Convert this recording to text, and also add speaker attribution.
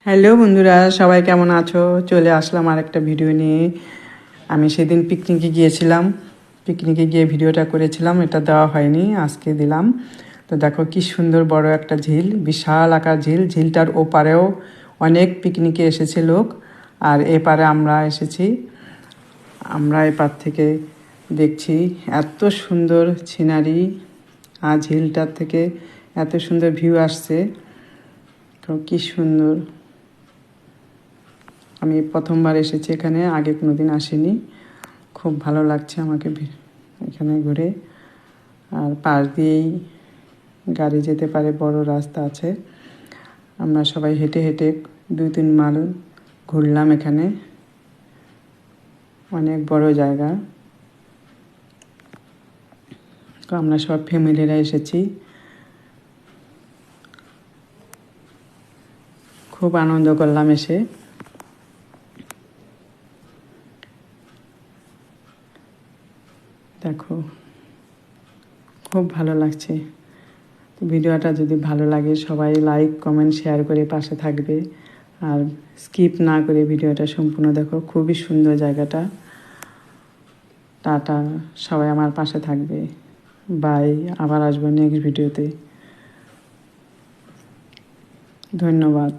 Speaker 1: Hello বন্ধুরা, সবাই কেমন আছো? চলে আসলাম আর একটা ভিডিও নিয়ে। আমি সেদিন পিকনিকে গিয়েছিলাম, পিকনিকে গিয়ে ভিডিওটা করেছিলাম, এটা দেওয়া হয়নি, আজকে দিলাম। তো দেখো কি সুন্দর বড় একটা ঝিল, বিশাল আকার ঝিল। ঝিলটার ওপারেও অনেক পিকনিকে এসেছে লোক, আর এপারে আমরা এসেছি। আমরা এপার থেকে দেখছি এত সুন্দর সিনারি, আর ঝিলটার থেকে এত সুন্দর ভিউ আসছে। তো কি সুন্দর! আমি প্রথমবার এসেছি এখানে, আগে কোনো দিন আসিনি। খুব ভালো লাগছে আমাকে এখানে ঘুরে। আর পাশ দিয়েই গাড়ি যেতে পারে, বড় রাস্তা আছে। আমরা সবাই হেঁটে হেঁটে 2-3 মাইল ঘুরলাম এখানে। অনেক বড় জায়গা। তো আমরা সব ফ্যামিলিরা এসেছি। খুব আনন্দ করলাম এসে। দেখো খুব ভালো লাগছে। ভিডিওটা যদি ভালো লাগে সবাই লাইক কমেন্ট শেয়ার করে পাশে থাকবে, আর স্কিপ না করে ভিডিওটা সম্পূর্ণ দেখো। খুবই সুন্দর জায়গাটা। টাটা, সবাই আমার পাশে থাকবে। বাই, আবার আসবো নেক্সট ভিডিওতে। ধন্যবাদ।